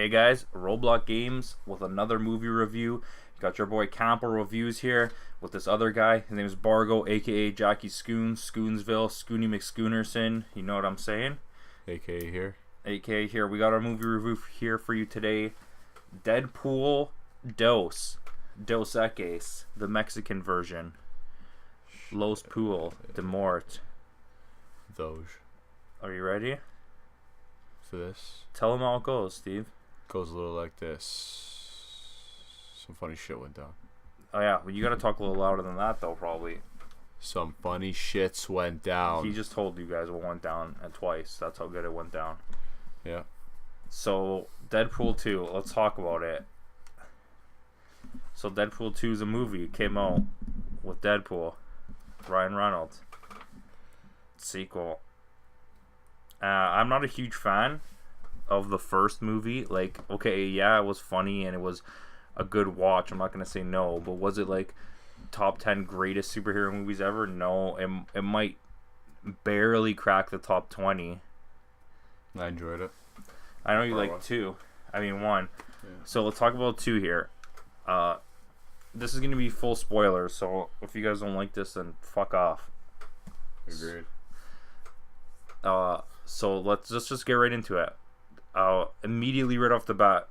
Hey guys, Roblox Games with another movie review. Got your boy Campo Reviews here with this other guy. His name is Bargo, aka Jackie Scoons, Scoonsville, Scoony McScoonerson. You know what I'm saying? AKA here. AKA here. We got our movie review here for you today. Deadpool Dos Equis, the Mexican version. Los Pool de Mort. Doge. Are you ready? For this? Tell them how it goes, Steve. Goes a little like this. Some funny shit went down. Oh yeah, well, you gotta talk a little louder than that though, probably. Some funny shits went down. He just told you guys what went down twice. That's how good it went down. Yeah. So, Deadpool 2, let's talk about it. So, Deadpool 2 is a movie. It came out with Deadpool. Ryan Reynolds. Sequel. I'm not a huge fan of the first movie. Like, okay, yeah, it was funny and it was a good watch. I'm not going to say no, but was it like top 10 greatest superhero movies ever? No, it might barely crack the top 20. I enjoyed it. I know you like 2. I mean 1. Yeah. So So let's talk about 2 here. This is going to be full spoilers, so if you guys don't like this, then fuck off. agreed. So let's just get right into it. Immediately right off the bat,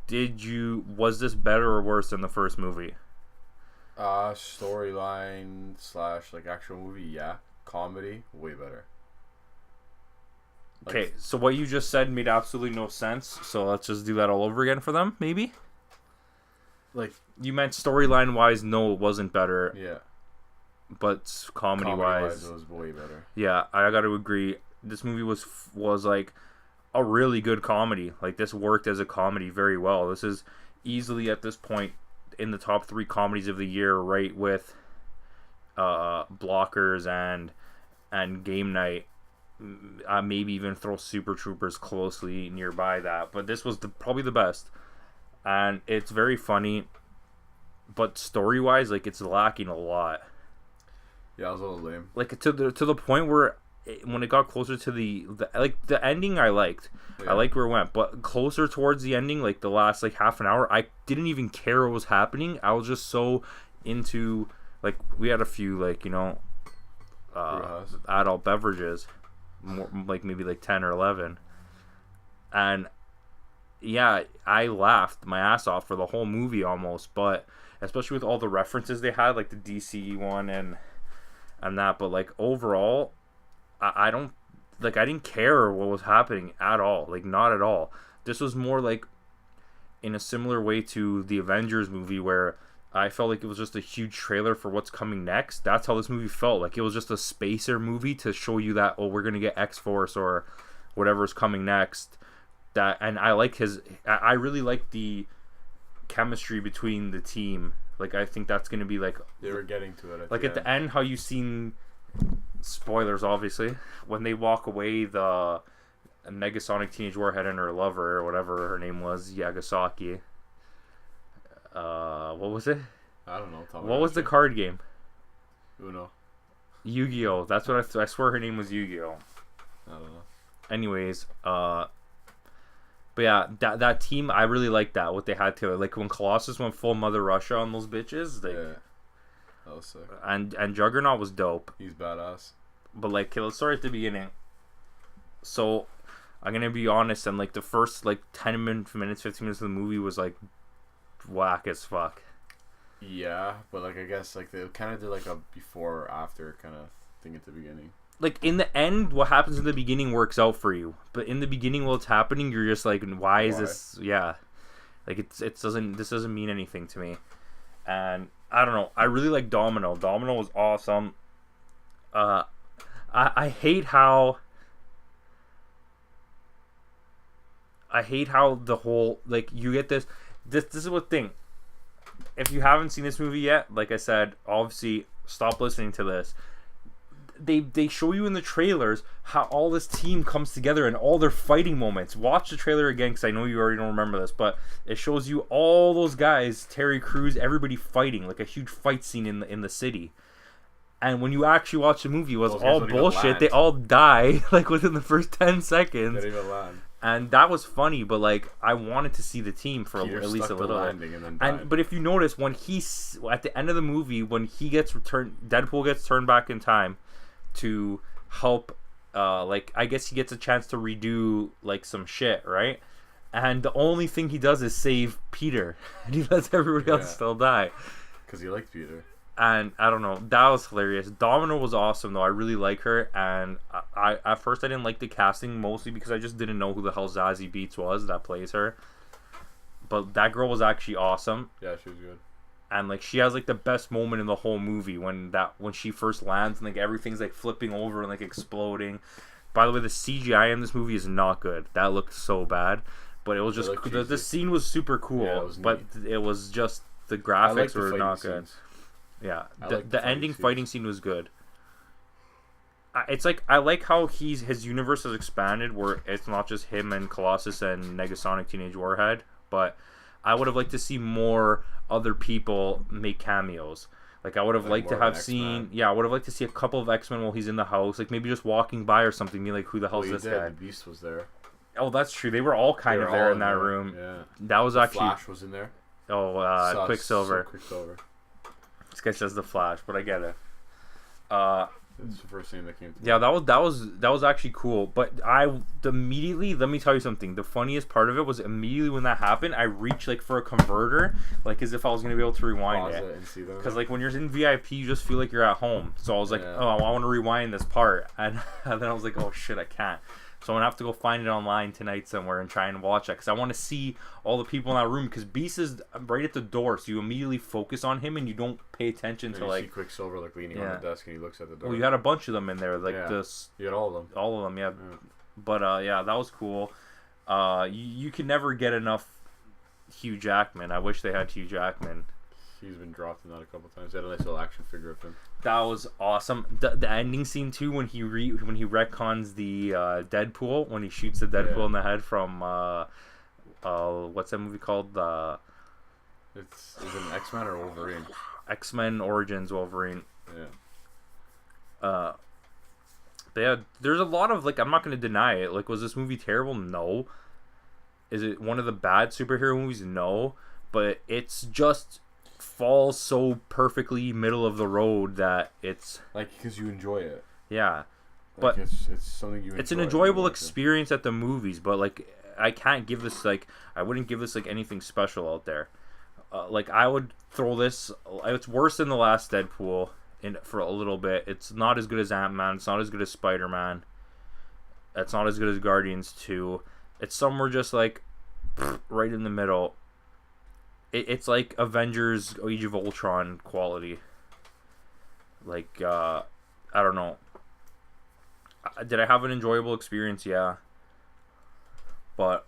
was this better or worse than the first movie? Storyline / like actual movie, yeah. Comedy, way better. Like, Okay, so what you just said made absolutely no sense. So let's just do that all over again for them, maybe? like You meant storyline wise, no, it wasn't better, yeah. but comedy wise, it was way better. yeah, I got to agree. This movie was like a really good comedy. Like, this worked as a comedy very well. This is easily at this point in the top 3 comedies of the year, right with Blockers and Game Night. Maybe even throw Super Troopers closely nearby that. But this was probably the best. And it's very funny, but story-wise, like, it's lacking a lot. Yeah, it was a little lame. Like, to the point where when it got closer to the ending, I liked. Yeah. I liked where it went, but closer towards the ending, like the last like half an hour, I didn't even care what was happening. I was just so into, like, we had a few, like, you know, adult beverages, more, like maybe like 10 or 11, and yeah, I laughed my ass off for the whole movie almost, but especially with all the references they had, like the DC one and that, but like overall, I don't, like, I didn't care what was happening at all. Like, not at all. This was more like in a similar way to the Avengers movie, where I felt like it was just a huge trailer for what's coming next. That's how this movie felt. Like, it was just a spacer movie to show you that, oh, we're gonna get X-Force or whatever's coming next. And I really like the chemistry between the team. Like, I think that's gonna be like, They were getting to it. like at the end, how you seen, spoilers obviously, when they walk away, the Negasonic Teenage Warhead and her lover, or whatever her name was, Yagasaki. What was it? I don't know. What was the card game? Uno. Yu-Gi-Oh! That's what I swear her name was Yu-Gi-Oh! I don't know. Anyways, but yeah, that team, I really liked that, what they had together. Like, when Colossus went full Mother Russia on those bitches, like, Yeah. That was sick. and Juggernaut was dope. He's badass. But, like, okay, let's start at the beginning. So, I'm gonna be honest, and like the first like 10 minutes, 15 minutes of the movie was like whack as fuck. Yeah, but like I guess like they kind of did like a before or after kind of thing at the beginning. Like, in the end, what happens in the beginning works out for you, but in the beginning, while it's happening, you're just like, why is this? Yeah, like this doesn't mean anything to me. And I don't know. I really like Domino. Domino was awesome. I hate how the whole, like, you get this is what thing. If you haven't seen this movie yet, like I said, obviously stop listening to this. They show you in the trailers how all this team comes together and all their fighting moments. Watch the trailer again, because I know you already don't remember this, but it shows you all those guys, Terry Crews, everybody fighting, like a huge fight scene in the city. And when you actually watch the movie, it was all bullshit. They all die like within the first 10 seconds. They didn't even land. And that was funny, but like I wanted to see the team for at least a little bit. But if you notice, when he's at the end of the movie, when he gets returned, Deadpool gets turned back in time to help. Like I guess he gets a chance to redo like some shit, right? And the only thing he does is save Peter, and he lets everybody else still die. Because he liked Peter. And I don't know, that was hilarious. Domino was awesome though. I really like her, and I at first I didn't like the casting, mostly because I just didn't know who the hell Zazie Beetz was that plays her. But that girl was actually awesome. Yeah, she was good. And like she has like the best moment in the whole movie when she first lands and like everything's like flipping over and like exploding. By the way, the CGI in this movie is not good. That looked so bad, but it was just the scene was super cool. Yeah, but it was just the graphics were not good. Yeah, the ending fighting scene was good. It's like I like how his universe has expanded, where it's not just him and Colossus and Negasonic Teenage Warhead, but I would have liked to see more other people make cameos. Like I would have liked to have seen, I would have liked to see a couple of X-Men while he's in the house, like maybe just walking by or something. Be like, who the hell is this guy? The Beast was there. Oh, that's true. They were all kind of there in that room. Yeah, that was actually Flash was in there. Oh, Quicksilver. Quicksilver. This guy says the Flash, but I get it. That's the first thing that came to me. Yeah, that was actually cool. But immediately, let me tell you something. The funniest part of it was immediately when that happened, I reached like for a converter, like as if I was gonna be able to rewind it. Because like when you're in VIP, you just feel like you're at home. So I was like, oh, I want to rewind this part, and then I was like, oh shit, I can't. So I'm gonna have to go find it online tonight somewhere and try and watch it, because I want to see all the people in that room. Because Beast is right at the door, so you immediately focus on him and you don't pay attention to like. You see Quicksilver like leaning on the desk and he looks at the door. Well, you had a bunch of them in there, like this. You had all of them. All of them, yeah. But that was cool. You can never get enough Hugh Jackman. I wish they had Hugh Jackman. He's been dropped in that a couple times. They had a nice little action figure of him. That was awesome. The ending scene too, when he retcons the Deadpool, when he shoots the Deadpool in the head from what's that movie called? Is it an X-Men or Wolverine? X-Men Origins Wolverine. Yeah. But yeah, there's a lot of like, I'm not gonna deny it. Like, was this movie terrible? No. Is it one of the bad superhero movies? No. But it's just falls so perfectly middle of the road that it's like, because you enjoy it. Yeah, like but it's something you enjoy. It's an enjoyable experience at the movies, but like I can't give this like, I wouldn't give this like anything special out there. Like I would throw this, it's worse than the last Deadpool for a little bit. It's not as good as Ant-Man. It's not as good as Spider-Man. It's not as good as Guardians 2. It's somewhere just like right in the middle. It's like Avengers Age of Ultron quality. Like, I don't know. Did I have an enjoyable experience? Yeah. But,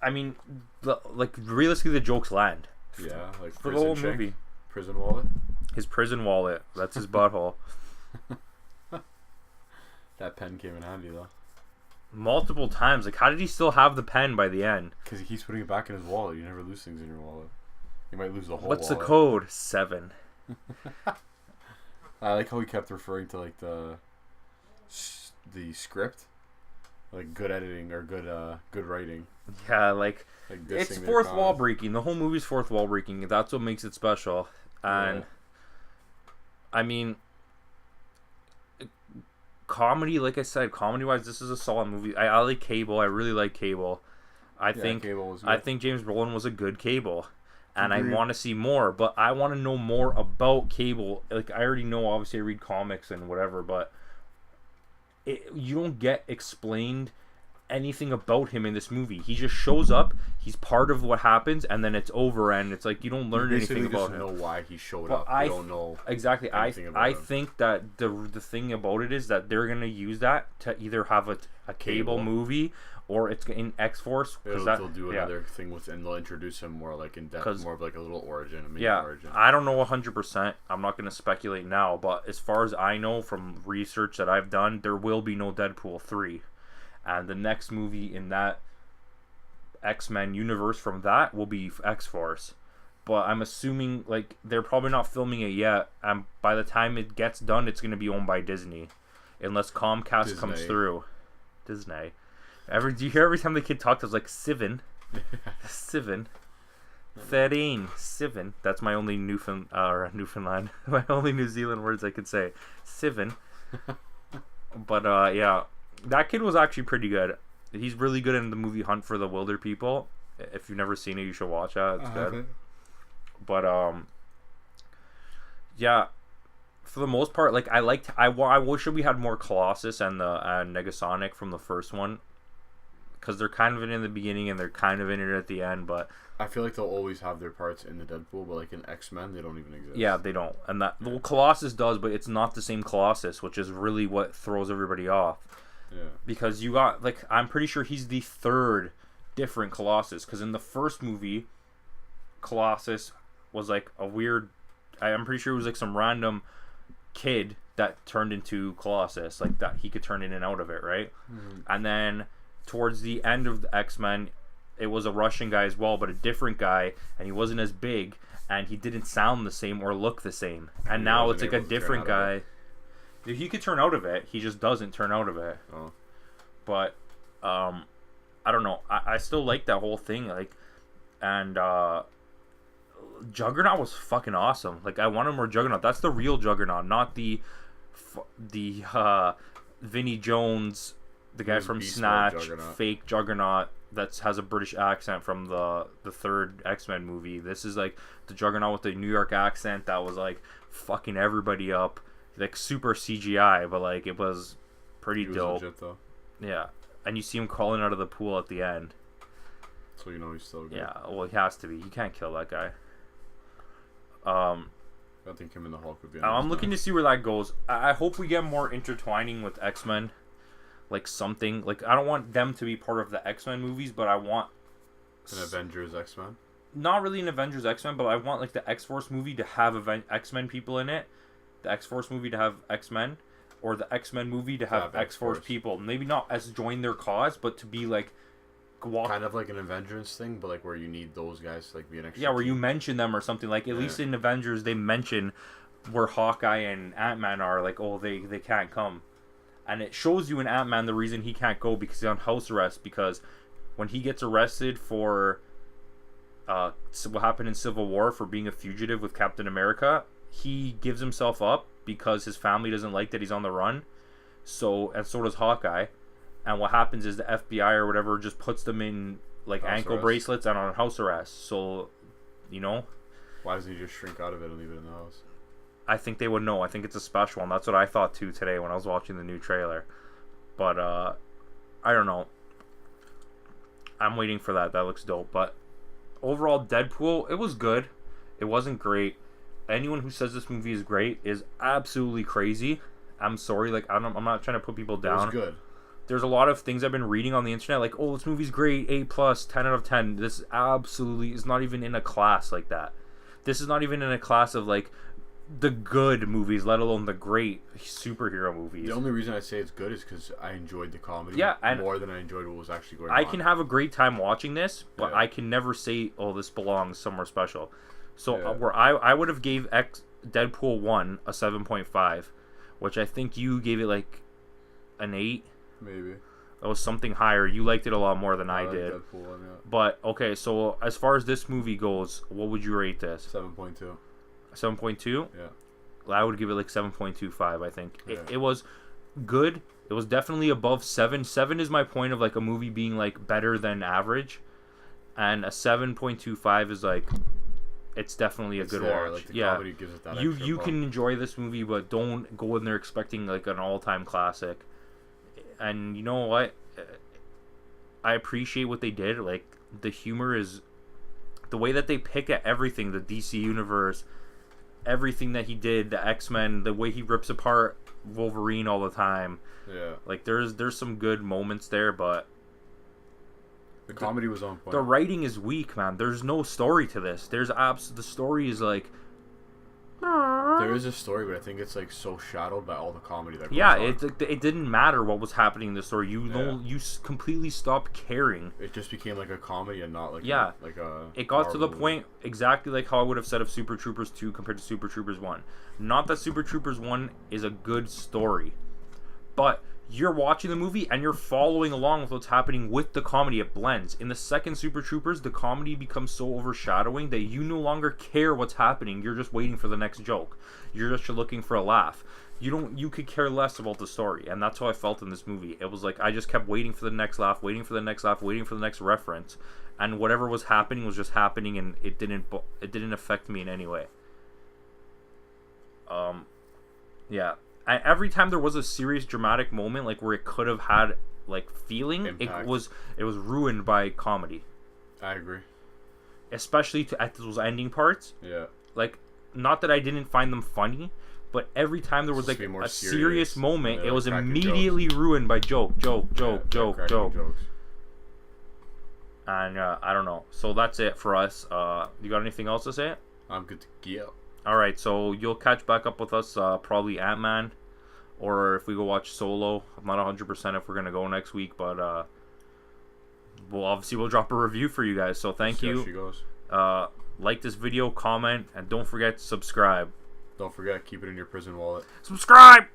I mean, like, realistically, the jokes land. Yeah, like for the whole movie. Prison wallet? His prison wallet. That's his butthole. That pen came in handy, though. Multiple times. Like, how did he still have the pen by the end? Because he keeps putting it back in his wallet. You never lose things in your wallet. You might lose the whole What's wallet. the code? 7. I like how he kept referring to, like, the script. Like, good editing or good writing. Yeah, like it's fourth wall breaking. The whole movie's fourth wall breaking. That's what makes it special. And, I mean, comedy, like I said, comedy-wise, this is a solid movie. I like Cable. I really like Cable. I think James Brolin was a good Cable, and I want to see more. But I want to know more about Cable. Like, I already know. Obviously, I read comics and whatever, but you don't get explained anything about him in this movie. He just shows up. He's part of what happens, and then it's over. And it's like you don't learn anything about him. You know why he showed up. You don't know exactly. I think that the thing about it is that they're gonna use that to either have a Cable movie, or it's in X-Force. They'll do another thing with, and they'll introduce him more like in depth, more of like a little origin. Origin. I don't know 100%. I'm not gonna speculate now, but as far as I know from research that I've done, there will be no Deadpool 3. And the next movie in that X-Men universe from that will be X-Force. But I'm assuming, like, they're probably not filming it yet. And by the time it gets done, it's going to be owned by Disney. Unless Comcast comes through. Disney. Do you hear every time the kid talked, I was like, Sivan. Sivan. 13. Sivan. That's my only Newfoundland. My only New Zealand words I could say. Sivan. But, yeah. That kid was actually pretty good. He's really good in the movie Hunt for the Wilder People. If you've never seen it, you should watch that. It's good. But, yeah. For the most part, like, I wish we had more Colossus and Negasonic from the first one. Because they're kind of in the beginning and they're kind of in it at the end, but I feel like they'll always have their parts in the Deadpool, but like in X-Men, they don't even exist. Yeah, they don't. And well, Colossus does, but it's not the same Colossus, which is really what throws everybody off. Yeah. Because you got, like, I'm pretty sure he's the third different Colossus. Because in the first movie, Colossus was like a weird, I'm pretty sure it was like some random kid that turned into Colossus, like that he could turn in and out of it, right? Mm-hmm. And then towards the end of the X-Men, it was a Russian guy as well, but a different guy, and he wasn't as big, and he didn't sound the same or look the same. And now it's like a different guy. He could turn out of it, he just doesn't turn out of it. Oh. But I don't know. I still like that whole thing, like, and Juggernaut was fucking awesome. Like, I wanted more Juggernaut. That's the real Juggernaut, not the Vinnie Jones, the guy from Snatch, fake Juggernaut that has a British accent from the third X-Men movie. This is like the Juggernaut with the New York accent that was like fucking everybody up, like super CGI, but like it was pretty dope. Legit, though. Yeah, and you see him crawling out of the pool at the end. So you know he's still good. Yeah, well, he has to be. You can't kill that guy. I think him and the Hulk would be. I'm looking to see where that goes. I hope we get more intertwining with X-Men. Like something, like I don't want them to be part of the X-Men movies, but I want an Avengers X-Men. Not really an Avengers X-Men, but I want like the X-Force movie to have X-Men people in it, the X-Force movie to have X-Men, or the X-Men movie to have X-Force people. Maybe not as join their cause, but to be like kind of like an Avengers thing, but like where you need those guys to like be an extra. Yeah, where you mention them or something. Like at least in Avengers they mention where Hawkeye and Ant-Man are. Like, oh, they can't come. And it shows you in Ant-Man the reason he can't go because he's on house arrest. Because when he gets arrested for what happened in Civil War for being a fugitive with Captain America, he gives himself up because his family doesn't like that he's on the run. So does Hawkeye. And what happens is the FBI or whatever just puts them in like house ankle bracelets and on house arrest. So, you know. Why doesn't he just shrink out of it and leave it in the house? I think they would know. I think it's a special one. That's what I thought too today when I was watching the new trailer. But I don't know. I'm waiting for that. That looks dope. But overall, Deadpool, it was good. It wasn't great. Anyone who says this movie is great is absolutely crazy. I'm sorry. Like I'm not trying to put people down. It was good. There's a lot of things I've been reading on the internet like, oh, this movie's great, A+, 10 out of 10. This absolutely is not even in a class like that. This is not even in a class of like the good movies, let alone the great superhero movies. The only reason I say it's good is because I enjoyed the comedy more than I enjoyed what was actually going on. I can have a great time watching this, but I can never say, oh, this belongs somewhere special. So where I would have gave Deadpool 1 a 7.5, which I think you gave it like an 8. Maybe. It was something higher. You liked it a lot more than I did. Deadpool 1, yeah. But, okay, so as far as this movie goes, what would you rate this? 7.2. 7.2? Yeah. I would give it like 7.25, I think. Yeah. It was good. It was definitely above 7. 7 is my point of like a movie being like better than average. And a 7.25 is like, it's definitely a good watch. Like the comedy gives it that you can enjoy this movie, but don't go in there expecting like an all-time classic. And you know what? I appreciate what they did. Like, the humor is the way that they pick at everything, the DC universe, everything that he did, the X-Men, the way he rips apart Wolverine all the time. Yeah. Like, there's some good moments there, but the comedy was on point. The writing is weak, man. There's no story to this. The story is like, there is a story, but I think it's like so shadowed by all the comedy that goes on. It didn't matter what was happening in the story. You completely stopped caring. It just became like a comedy and not like it got to the point exactly like how I would have said of Super Troopers 2 compared to Super Troopers 1. Not that Super Troopers 1 is a good story, but you're watching the movie and you're following along with what's happening with the comedy. It blends. In the second Super Troopers, the comedy becomes so overshadowing that you no longer care what's happening. You're just waiting for the next joke. You're just looking for a laugh. You could care less about the story, and that's how I felt in this movie. It was like I just kept waiting for the next laugh, waiting for the next laugh, waiting for the next reference, and whatever was happening was just happening, and it didn't affect me in any way. Yeah. Every time there was a serious dramatic moment, like where it could have had like feeling, Impact. it was ruined by comedy. I agree. Especially at those ending parts. Yeah. Like, not that I didn't find them funny, but every time there was like a serious moment, it was immediately ruined by joke. Jokes. And I don't know. So that's it for us. You got anything else to say? I'm good to go. All right, so you'll catch back up with us probably Ant-Man, or if we go watch Solo. I'm not 100% if we're gonna go next week, but we'll drop a review for you guys. So thank you. She goes. Like this video, comment, and don't forget to subscribe. Don't forget, keep it in your prison wallet. Subscribe.